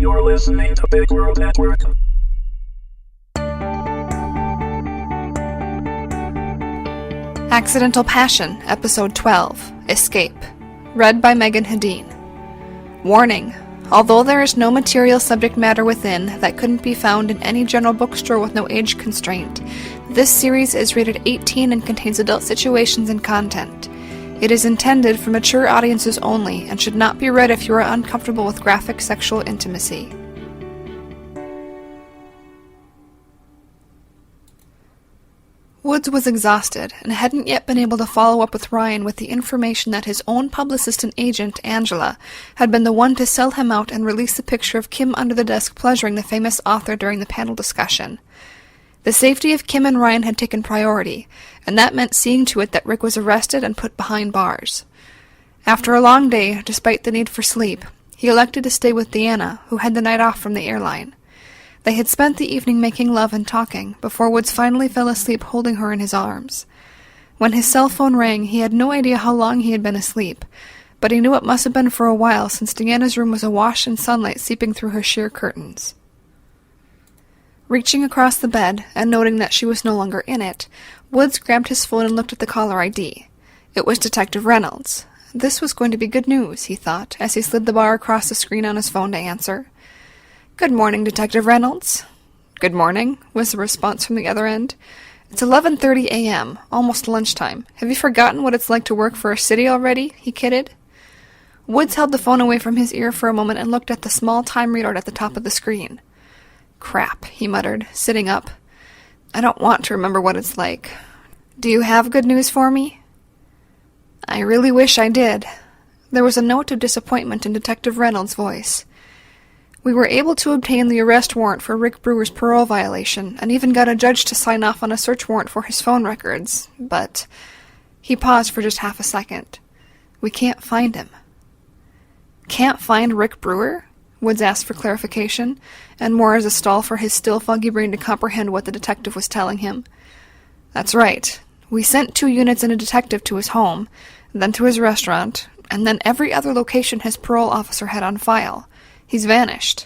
You're listening to Big World Network. Accidental Passion, Episode 12, Escape. Read by Meagan Hedin. Warning. Although there is no material subject matter within that couldn't be found in any general bookstore with no age constraint, this series is rated 18 and contains adult situations and content. It is intended for mature audiences only and should not be read if you are uncomfortable with graphic sexual intimacy. Woods was exhausted and hadn't yet been able to follow up with Ryan with the information that his own publicist and agent, Angela, had been the one to sell him out and release the picture of Kim under the desk pleasuring the famous author during the panel discussion. The safety of Kim and Ryan had taken priority, and that meant seeing to it that Rick was arrested and put behind bars. After a long day, despite the need for sleep, he elected to stay with Deanna, who had the night off from the airline. They had spent the evening making love and talking, before Woods finally fell asleep holding her in his arms. When his cell phone rang, he had no idea how long he had been asleep, but he knew it must have been for a while since Deanna's room was awash in sunlight seeping through her sheer curtains. Reaching across the bed, and noting that she was no longer in it, Woods grabbed his phone and looked at the caller ID. It was Detective Reynolds. This was going to be good news, he thought, as he slid the bar across the screen on his phone to answer. "Good morning, Detective Reynolds." "Good morning," was the response from the other end. "It's 11:30 a.m., almost lunchtime. Have you forgotten what it's like to work for a city already?" he kidded. Woods held the phone away from his ear for a moment and looked at the small time readout at the top of the screen. "Crap," he muttered, sitting up. "I don't want to remember what it's like. Do you have good news for me?" "I really wish I did." There was a note of disappointment in Detective Reynolds' voice. "We were able to obtain the arrest warrant for Rick Brewer's parole violation, and even got a judge to sign off on a search warrant for his phone records, but—" He paused for just half a second. "We can't find him." "Can't find Rick Brewer?" Woods asked for clarification, and more as a stall for his still foggy brain to comprehend what the detective was telling him. "That's right. We sent 2 units and a detective to his home, then to his restaurant, and then every other location his parole officer had on file. He's vanished."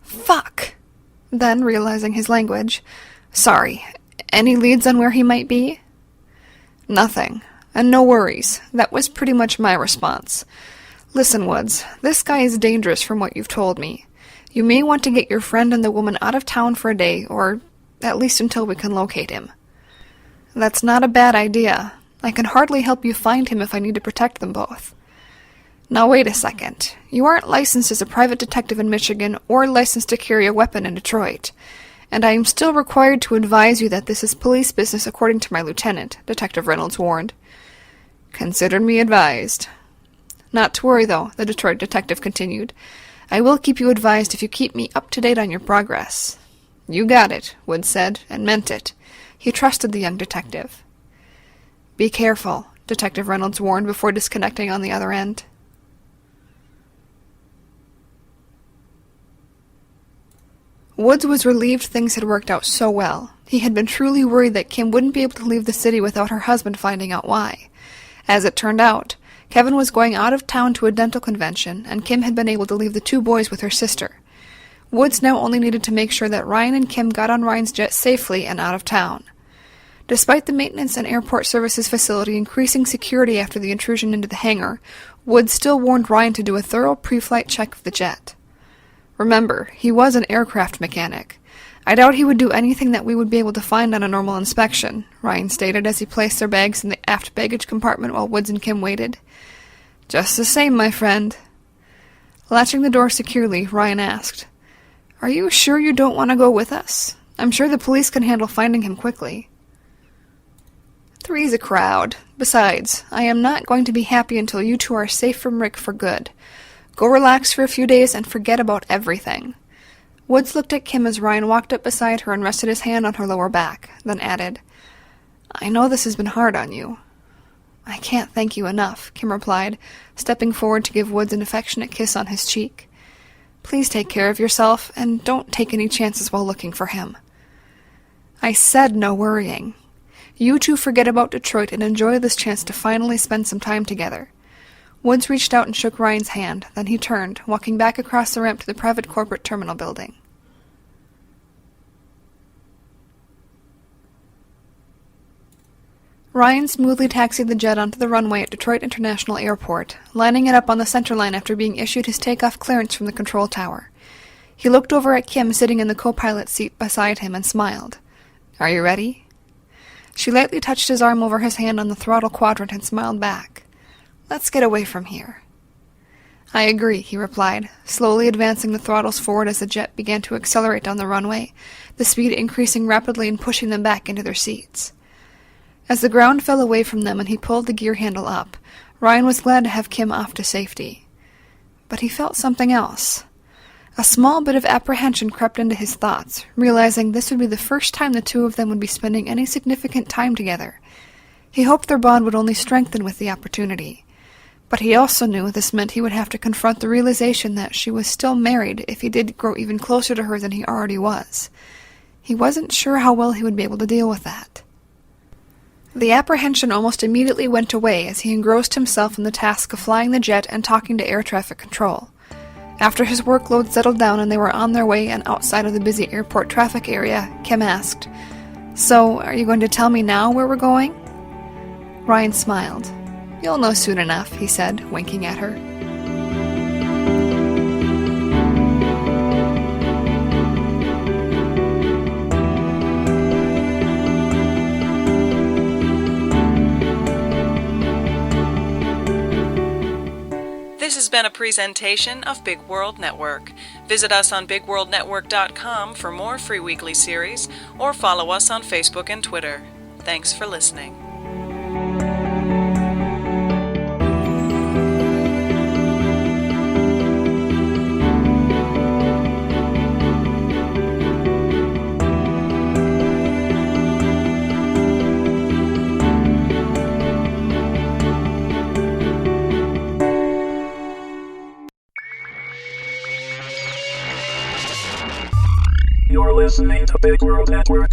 "Fuck!" Then, realizing his language, "Sorry, any leads on where he might be?" "Nothing. And no worries. That was pretty much my response. Listen, Woods, this guy is dangerous from what you've told me. You may want to get your friend and the woman out of town for a day, or at least until we can locate him." "That's not a bad idea. I can hardly help you find him if I need to protect them both." "Now wait a second. You aren't licensed as a private detective in Michigan or licensed to carry a weapon in Detroit. And I am still required to advise you that this is police business according to my lieutenant," Detective Reynolds warned. "Consider me advised." "Not to worry, though," the Detroit detective continued. "I will keep you advised if you keep me up to date on your progress." "You got it," Woods said, and meant it. He trusted the young detective. "Be careful," Detective Reynolds warned before disconnecting on the other end. Woods was relieved things had worked out so well. He had been truly worried that Kim wouldn't be able to leave the city without her husband finding out why. As it turned out, Kevin was going out of town to a dental convention, and Kim had been able to leave the 2 boys with her sister. Woods now only needed to make sure that Ryan and Kim got on Ryan's jet safely and out of town. Despite the maintenance and airport services facility increasing security after the intrusion into the hangar, Woods still warned Ryan to do a thorough pre-flight check of the jet. Remember, he was an aircraft mechanic. "I doubt he would do anything that we would be able to find on a normal inspection," Ryan stated as he placed their bags in the aft baggage compartment while Woods and Kim waited. "Just the same, my friend." Latching the door securely, Ryan asked, "Are you sure you don't want to go with us? I'm sure the police can handle finding him quickly." "Three's a crowd. Besides, I am not going to be happy until you 2 are safe from Rick for good. Go relax for a few days and forget about everything." Woods looked at Kim as Ryan walked up beside her and rested his hand on her lower back, then added, "I know this has been hard on you." "I can't thank you enough," Kim replied, stepping forward to give Woods an affectionate kiss on his cheek. "Please take care of yourself, and don't take any chances while looking for him." "I said no worrying. You 2 forget about Detroit and enjoy this chance to finally spend some time together." Woods reached out and shook Ryan's hand, then he turned, walking back across the ramp to the private corporate terminal building. Ryan smoothly taxied the jet onto the runway at Detroit International Airport, lining it up on the center line after being issued his takeoff clearance from the control tower. He looked over at Kim sitting in the co-pilot seat beside him and smiled. "Are you ready?" She lightly touched his arm over his hand on the throttle quadrant and smiled back. "Let's get away from here." "I agree," he replied, slowly advancing the throttles forward as the jet began to accelerate down the runway, the speed increasing rapidly and pushing them back into their seats. As the ground fell away from them and he pulled the gear handle up, Ryan was glad to have Kim off to safety. But he felt something else. A small bit of apprehension crept into his thoughts, realizing this would be the first time the two of them would be spending any significant time together. He hoped their bond would only strengthen with the opportunity. But he also knew this meant he would have to confront the realization that she was still married if he did grow even closer to her than he already was. He wasn't sure how well he would be able to deal with that. The apprehension almost immediately went away as he engrossed himself in the task of flying the jet and talking to air traffic control. After his workload settled down and they were on their way and outside of the busy airport traffic area, Kim asked, "So, are you going to tell me now where we're going?" Ryan smiled. "You'll know soon enough," he said, winking at her. This has been a presentation of Big World Network. Visit us on bigworldnetwork.com for more free weekly series, or follow us on Facebook and Twitter. Thanks for listening. You're listening to Big World Network.